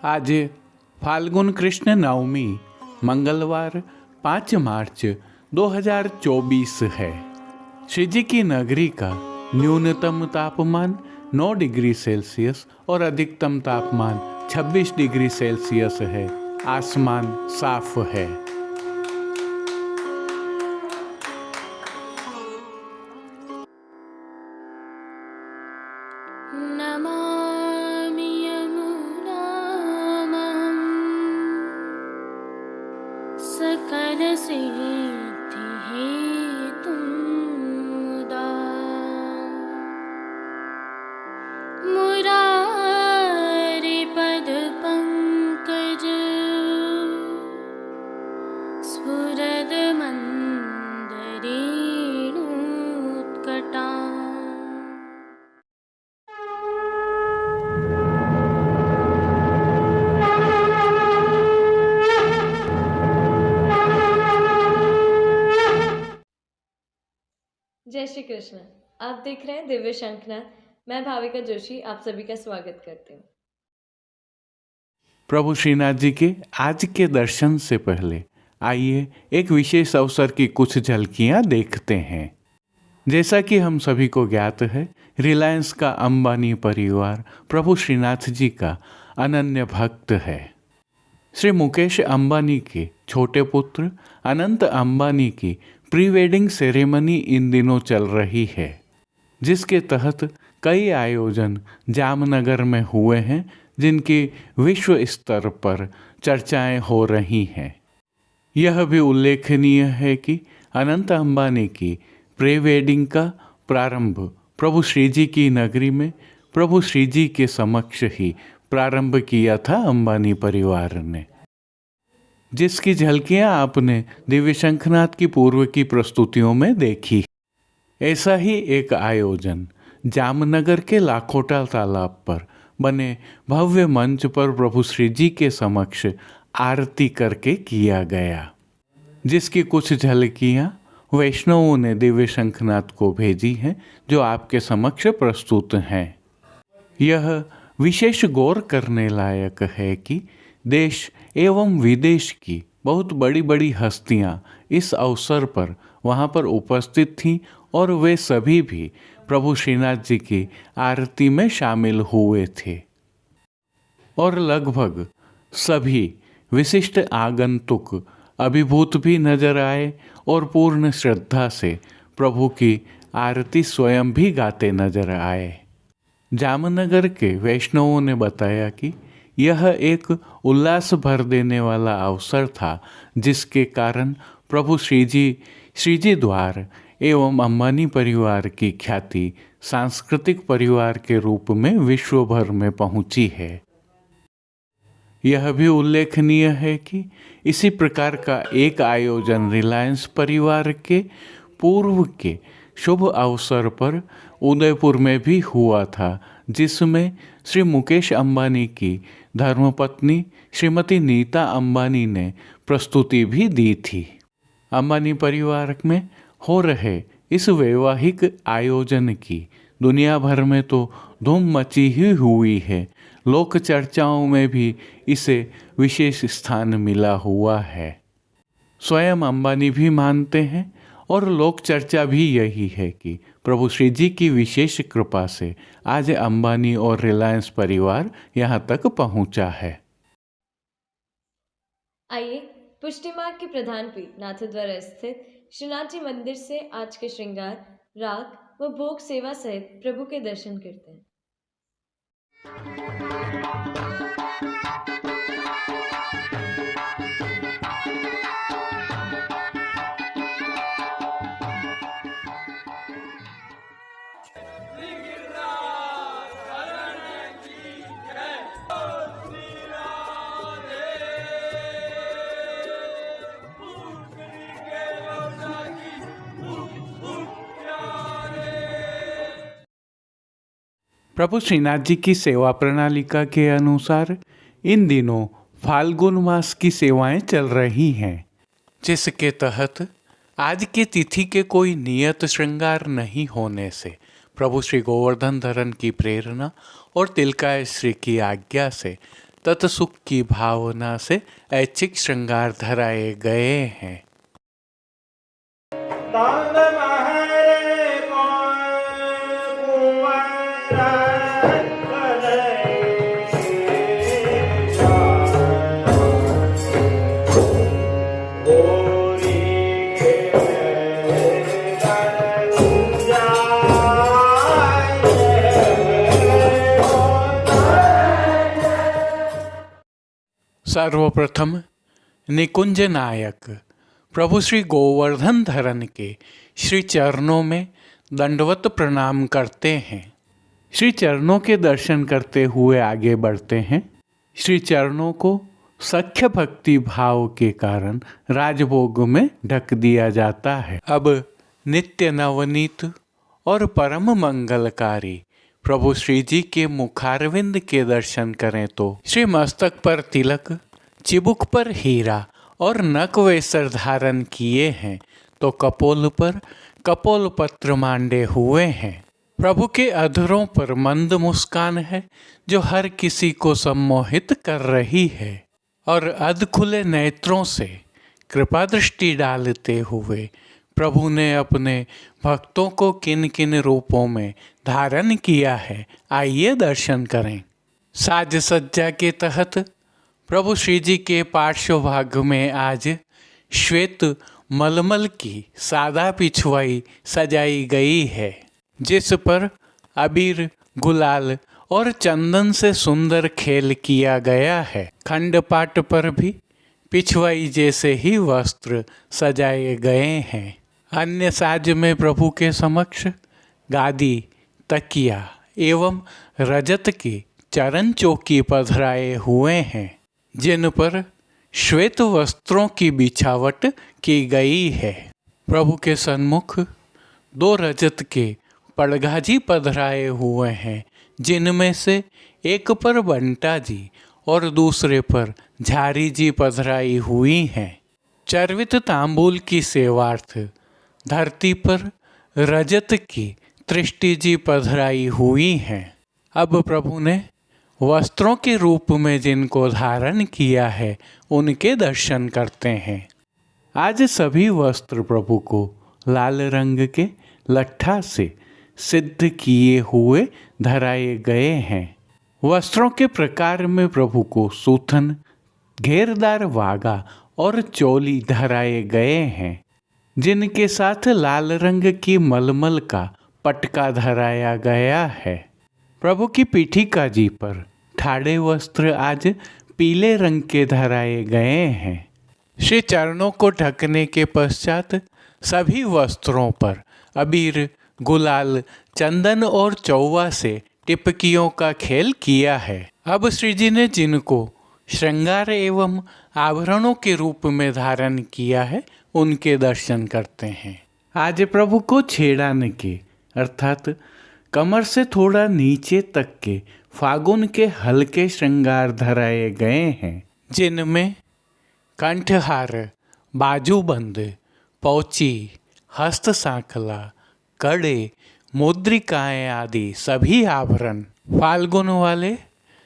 आज फाल्गुन कृष्ण नवमी मंगलवार 5 मार्च 2024 है। श्री जी की नगरी का न्यूनतम तापमान 9 डिग्री सेल्सियस और अधिकतम तापमान 26 डिग्री सेल्सियस है। आसमान साफ है। नमामि यमुनां सकलसिद्धिहेतुं मुदा मुरारिपदपङ्कज स्फुरदमन्दरेणुत्कटा। जय श्री कृष्ण। आप देख रहे हैं दिव्य शंखनाद। मैं भाविका जोशी आप सभी का स्वागत करती हूँ। प्रभु श्रीनाथ जी के आज के दर्शन से पहले आइए एक विशेष अवसर की कुछ झलकियां देखते हैं। जैसा कि हम सभी को ज्ञात है, रिलायंस का अंबानी परिवार प्रभु श्रीनाथ जी का अनन्य भक्त है। श्री मुकेश अंबानी के छोटे पुत्र अनंत अंबानी की प्री वेडिंग सेरेमनी इन दिनों चल रही है, जिसके तहत कई आयोजन जामनगर में हुए हैं, जिनकी विश्व स्तर पर चर्चाएं हो रही हैं। यह भी उल्लेखनीय है कि अनंत अंबानी की प्री वेडिंग का प्रारंभ प्रभु श्री जी की नगरी में प्रभु श्री जी के समक्ष ही प्रारंभ किया था अंबानी परिवार ने, जिसकी झलकियां आपने दिव्य शंखनाद की पूर्व की प्रस्तुतियों में देखी। ऐसा ही एक आयोजन जामनगर के लाखोटा तालाब पर बने भव्य मंच पर प्रभु श्री जी के समक्ष आरती करके किया गया, जिसकी कुछ झलकियां वैष्णवों ने दिव्य शंखनाद को भेजी हैं, जो आपके समक्ष प्रस्तुत हैं। यह विशेष गौर करने लायक है कि देश एवं विदेश की बहुत बड़ी बड़ी हस्तियां इस अवसर पर वहां पर उपस्थित थीं और वे सभी भी प्रभु श्रीनाथ जी की आरती में शामिल हुए थे। और लगभग सभी विशिष्ट आगंतुक अभिभूत भी नजर आए और पूर्ण श्रद्धा से प्रभु की आरती स्वयं भी गाते नजर आए। जामनगर के वैष्णवों ने बताया कि यह एक उल्लास भर देने वाला अवसर था, जिसके कारण प्रभु श्री जी द्वार एवं अंबानी परिवार की ख्याति सांस्कृतिक परिवार के रूप में विश्व भर में पहुंची है। यह भी उल्लेखनीय है कि इसी प्रकार का एक आयोजन रिलायंस परिवार के पूर्व के शुभ अवसर पर उदयपुर में भी हुआ था, जिसमें श्री मुकेश अंबानी की धर्मपत्नी श्रीमती नीता अंबानी ने प्रस्तुति भी दी थी। अंबानी परिवार में हो रहे इस वैवाहिक आयोजन की दुनिया भर में तो धूम मची ही हुई है। लोक चर्चाओं में भी इसे विशेष स्थान मिला हुआ है। स्वयं अंबानी भी मानते हैं और लोक चर्चा भी यही है कि प्रभु श्री जी की विशेष कृपा से आज अंबानी और रिलायंस परिवार यहाँ तक पहुँचा है। आइए पुष्टि मार्ग के प्रधान पीठ नाथद्वारा स्थित श्रीनाथ जी मंदिर से आज के श्रृंगार, राग व भोग सेवा सहित प्रभु के दर्शन करते हैं। प्रभु श्रीनाथ जी की सेवा प्रणालिका के अनुसार इन दिनों फाल्गुन मास की सेवाएं चल रही हैं, जिसके तहत आज की तिथि के कोई नियत श्रृंगार नहीं होने से प्रभु श्री गोवर्धन धरन की प्रेरणा और तिलकाय श्री की आज्ञा से तत्सुख की भावना से ऐच्छिक श्रृंगार धराए गए हैं। सर्वप्रथम निकुंज नायक प्रभु श्री गोवर्धन धरन के श्री चरणों में दंडवत प्रणाम करते हैं। श्री चरणों के दर्शन करते हुए आगे बढ़ते हैं। श्री चरणों को सख्य भक्ति भाव के कारण राजभोग में ढक दिया जाता है। अब नित्य नवनीत और परम मंगलकारी प्रभु श्री जी के मुखारविंद के दर्शन करें तो श्री मस्तक पर तिलक, चिबुक पर हीरा और नक वेसर धारण किए हैं तो कपोल पर कपोल पत्र मांडे हुए हैं। प्रभु के अधरों पर मंद मुस्कान है जो हर किसी को सम्मोहित कर रही है और अध खुले नेत्रों से कृपा दृष्टि डालते हुए प्रभु ने अपने भक्तों को किन किन रूपों में धारण किया है, आइए दर्शन करें। साज सज्जा के तहत प्रभु श्री जी के पार्श्व भाग में आज श्वेत मलमल की सादा पिछवाई सजाई गई है, जिस पर अबीर, गुलाल और चंदन से सुंदर खेल किया गया है। खंडपाट पर भी पिछवाई जैसे ही वस्त्र सजाए गए हैं। अन्य साज में प्रभु के समक्ष गादी, तकिया एवं रजत की चरण चौकी पधराए हुए हैं, जिन पर श्वेत वस्त्रों की बिछावट की गई है। प्रभु के सन्मुख दो रजत के पड़गाजी पधराए हुए हैं, जिनमें से एक पर बंटा जी और दूसरे पर झारी जी पधराई हुई हैं। चर्वित तांबूल की सेवार्थ धरती पर रजत की तृष्टि जी पधराई हुई हैं। अब प्रभु ने वस्त्रों के रूप में जिनको धारण किया है उनके दर्शन करते हैं। आज सभी वस्त्र प्रभु को लाल रंग के लट्ठा से सिद्ध किए हुए धराए गए हैं। वस्त्रों के प्रकार में प्रभु को सूथन, घेरदार वागा और चोली धराए गए हैं, जिनके साथ लाल रंग की मलमल का पटका धराया गया है। प्रभु की पीठिका जी पर ठाड़े वस्त्र आज पीले रंग के धराए गए हैं। श्री चरणों को ढकने के पश्चात सभी वस्त्रों पर अबीर, गुलाल, चंदन और चौवा से टिपकियों का खेल किया है। अब श्री जी ने जिनको श्रृंगार एवं आभरणों के रूप में धारण किया है उनके दर्शन करते हैं। आज प्रभु को छेड़ाने के अर्थात कमर से थोड़ा नीचे तक के फागुन के हल्के श्रृंगार धराए गए हैं, जिनमें कंठहार, बाजूबंद, पौची, हस्त सांखला, कड़े, मुद्रिकाएं आदि सभी आभरण फाल्गुन वाले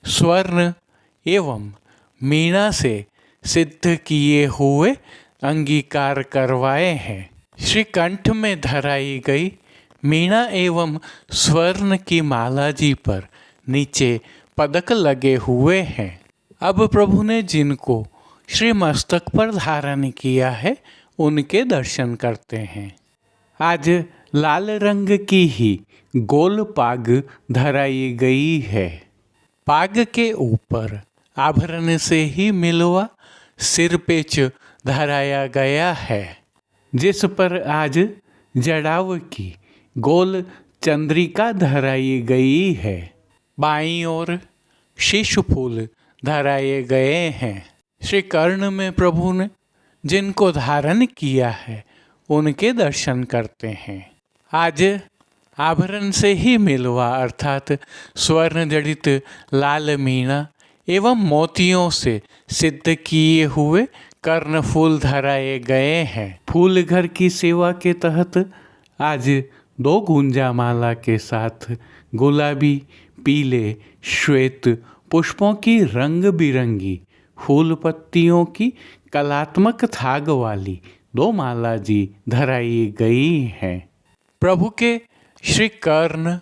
स्वर्ण एवं मीणा से सिद्ध किए हुए अंगीकार करवाए हैं। श्री कंठ में धराई गई मीणा एवं स्वर्ण की माला जी पर नीचे पदक लगे हुए हैं। अब प्रभु ने जिनको श्री मस्तक पर धारण किया है उनके दर्शन करते हैं। आज लाल रंग की ही गोल पाग धराई गई है। पाग के ऊपर आभरण से ही मिलवा सिर पेच धराया गया है, जिस पर आज जड़ाव की गोल चंद्रिका धराई गई है। बाईं ओर शीश फूल धराए गए हैं। श्री कर्ण में प्रभु ने जिनको धारण किया है उनके दर्शन करते हैं। आज आभरण से ही मिलवा अर्थात स्वर्ण जड़ित लाल मीणा एवं मोतियों से सिद्ध किए हुए कर्ण फूल धराए गए हैं। फूल घर की सेवा के तहत आज 2 गुंजा माला के साथ गुलाबी, पीले, श्वेत, पुष्पों की रंग बिरंगी फूल पत्तियों की कलात्मक थाग वाली 2 माला जी धराई गई हैं। प्रभु के श्री कर्ण,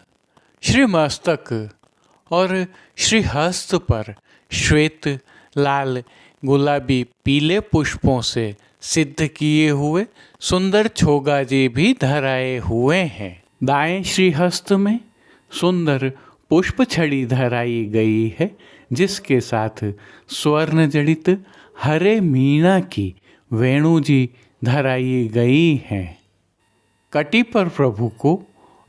श्री मस्तक और श्री हस्त पर श्वेत, लाल, गुलाबी, पीले पुष्पों से सिद्ध किए हुए सुंदर छोगाजी भी धराए हुए हैं। दाएं श्रीहस्त में सुंदर पुष्प छड़ी धराई गई है, जिसके साथ स्वर्ण जड़ित हरे मीना की वेणु जी धराई गई हैं। कटी पर प्रभु को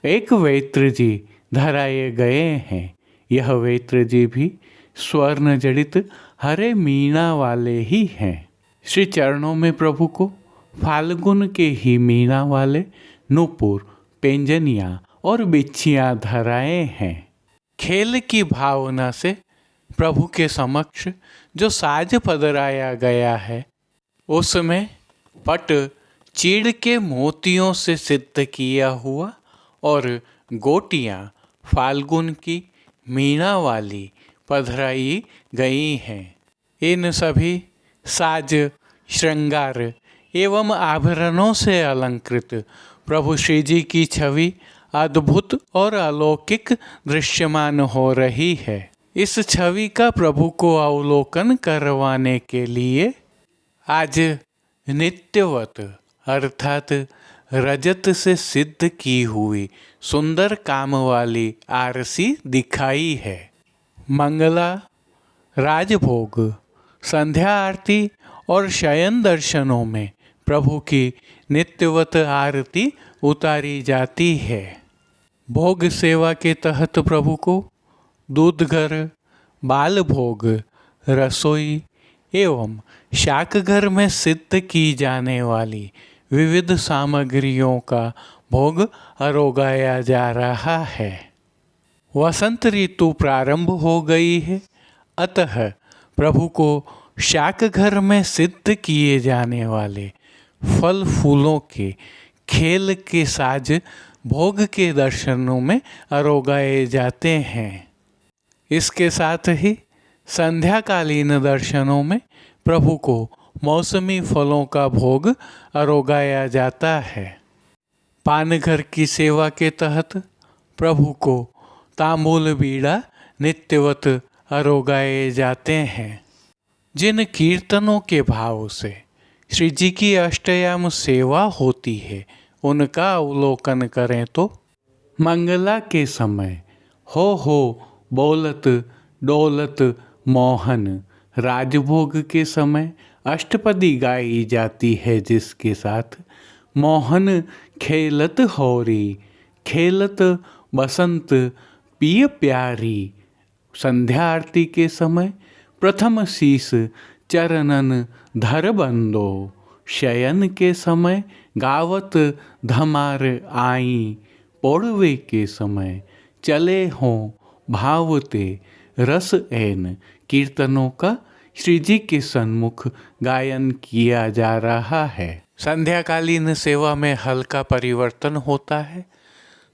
एक वेत्र जी धराए गए हैं। यह वेत्र जी भी स्वर्ण जड़ित हरे मीना वाले ही हैं। श्री चरणों में प्रभु को फाल्गुन के ही मीना वाले नूपुर, पेंजनिया और बिच्छियाँ धराए हैं। खेल की भावना से प्रभु के समक्ष जो साज पधराया गया है, उसमें पट चीड़ के मोतियों से सिद्ध किया हुआ और गोटियाँ फाल्गुन की मीना वाली पधराई गई हैं। इन सभी साज, श्रृंगार एवं आभरणों से अलंकृत प्रभु श्री जी की छवि अद्भुत और अलौकिक दृश्यमान हो रही है। इस छवि का प्रभु को अवलोकन करवाने के लिए आज नित्यवत अर्थात रजत से सिद्ध की हुई सुंदर काम वाली आरसी दिखाई है। मंगला, राजभोग, संध्या आरती और शयन दर्शनों में प्रभु की नित्यवत आरती उतारी जाती है। भोग सेवा के तहत प्रभु को दूध घर, बाल भोग, रसोई एवं शाक घर में सिद्ध की जाने वाली विविध सामग्रियों का भोग अरोगाया जा रहा है। वसंत ऋतु प्रारंभ हो गई है, अतः प्रभु को शाक घर में सिद्ध किए जाने वाले फल फूलों के खेल के साज भोग के दर्शनों में अरोगाए जाते हैं। इसके साथ ही संध्याकालीन दर्शनों में प्रभु को मौसमी फलों का भोग अरोगाया जाता है। पानघर की सेवा के तहत प्रभु को तांबूल बीड़ा नित्यवत अरोगाए जाते हैं। जिन कीर्तनों के भाव से श्री जी की अष्टयाम सेवा होती है, उनका अवलोकन करें तो मंगला के समय हो बोलत डोलत मोहन, राजभोग के समय अष्टपदी गाई जाती है, जिसके साथ मोहन खेलत होरी, खेलत बसंत पिय प्यारी। संध्या आरती के समय प्रथम शीस चरणन धर बंदो, शयन के समय गावत धमार आई, पौड़वे के समय चले हों भावते रस एन। कीर्तनों का श्री जी के सन्मुख गायन किया जा रहा है। संध्याकालीन सेवा में हल्का परिवर्तन होता है।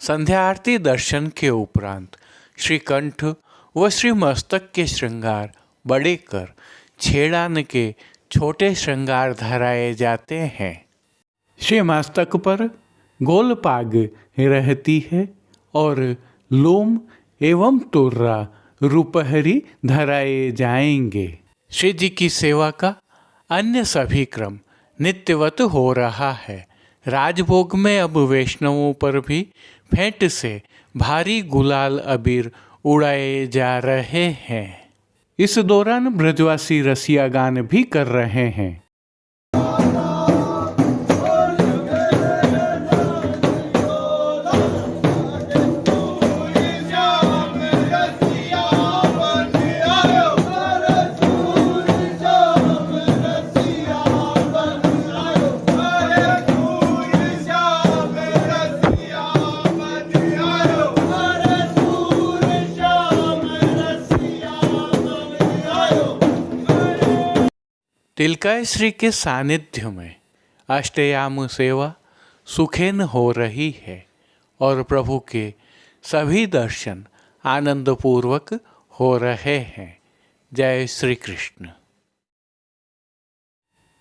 संध्या आरती दर्शन के उपरांत श्री कंठ व श्री मस्तक के श्रृंगार बड़े कर छेड़ान के छोटे श्रृंगार धराए जाते हैं। श्री मस्तक पर गोल पाग रहती है और लोम एवं तुर्रा रुपहरी धराए जाएंगे। श्री जी की सेवा का अन्य सभी क्रम नित्यवत हो रहा है। राजभोग में अब वैष्णवों पर भी फेंट से भारी गुलाल अबीर उड़ाए जा रहे हैं। इस दौरान ब्रजवासी रसिया गान भी कर रहे हैं। तिलकाय श्री के सानिध्य में अष्टयाम सेवा सुखेन हो रही है और प्रभु के सभी दर्शन आनंदपूर्वक हो रहे हैं। जय श्री कृष्ण।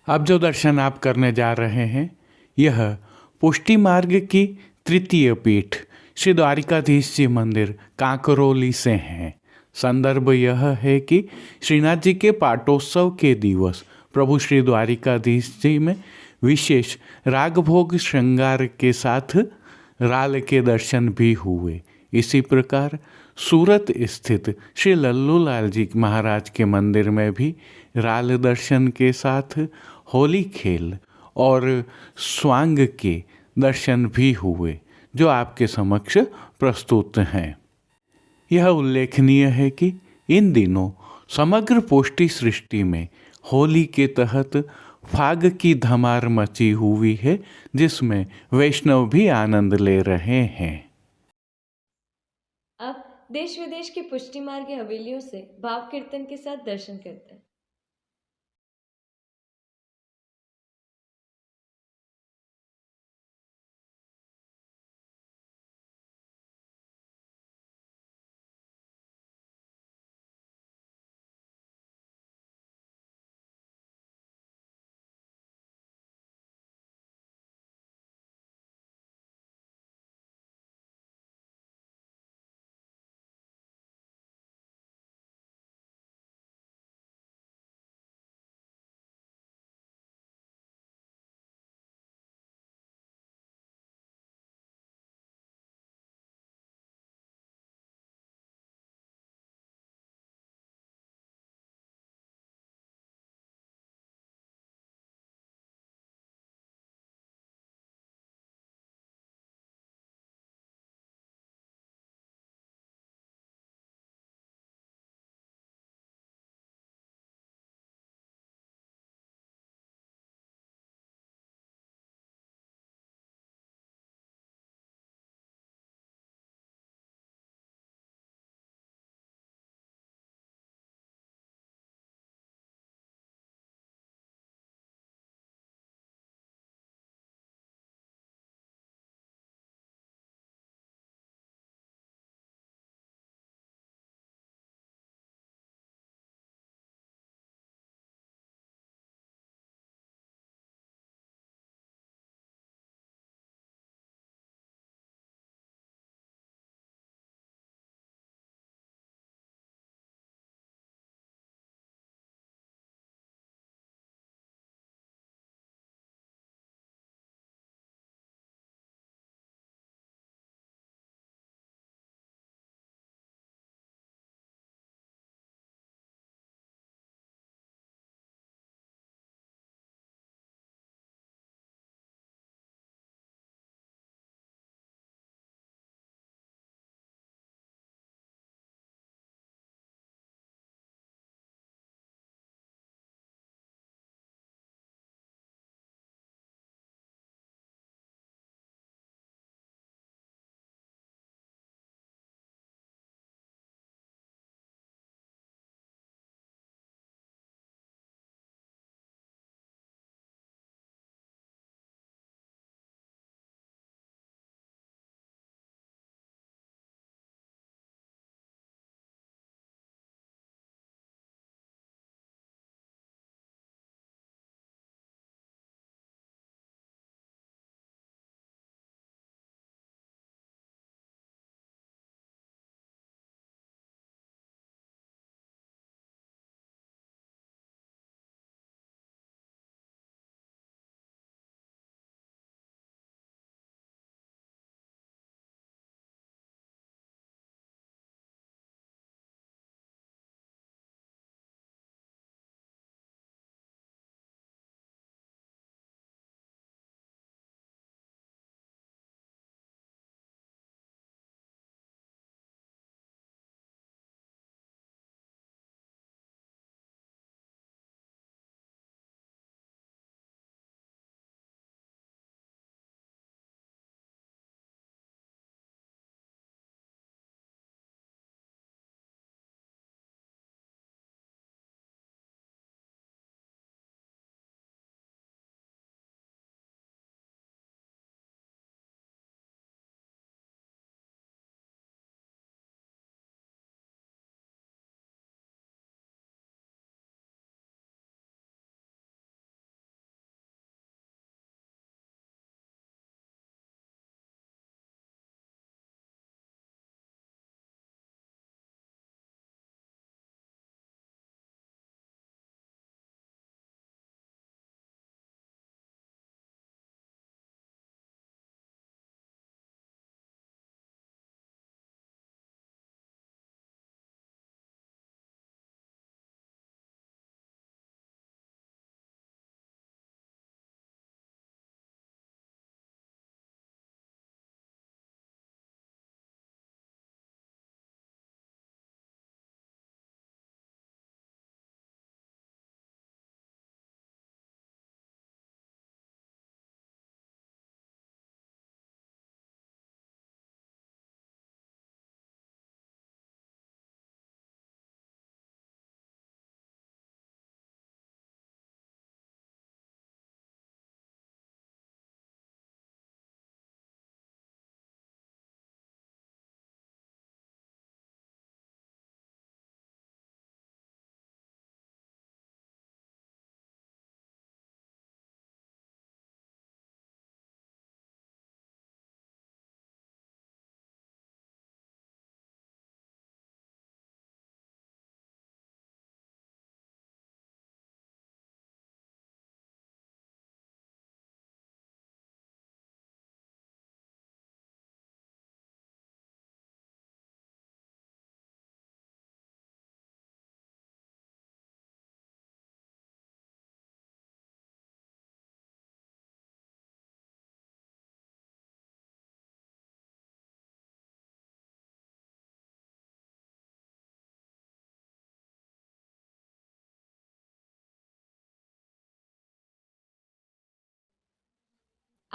अब जो दर्शन आप करने जा रहे हैं यह पुष्टि मार्ग की तृतीय पीठ श्री द्वारिकाधीश जी मंदिर कांकरोली से हैं। संदर्भ यह है कि श्रीनाथ जी के पाटोत्सव के दिवस प्रभु श्री द्वारिकाधीश जी में विशेष रागभोग श्रृंगार के साथ राल के दर्शन भी हुए। इसी प्रकार सूरत स्थित श्री लल्लू लाल जी महाराज के मंदिर में भी राल दर्शन के साथ होली खेल और स्वांग के दर्शन भी हुए जो आपके समक्ष प्रस्तुत हैं। यह उल्लेखनीय है कि इन दिनों समग्र पुष्टि सृष्टि में होली के तहत फाग की धमार मची हुई है जिसमें वैष्णव भी आनंद ले रहे हैं। अब देश विदेश की पुष्टि मार्ग हवेलियों से भाव कीर्तन के साथ दर्शन करते हैं।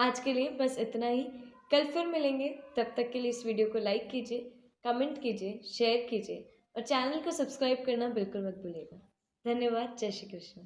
आज के लिए बस इतना ही। कल फिर मिलेंगे, तब तक के लिए इस वीडियो को लाइक कीजिए, कमेंट कीजिए, शेयर कीजिए और चैनल को सब्सक्राइब करना बिल्कुल मत भूलिएगा। धन्यवाद। जय श्री कृष्ण।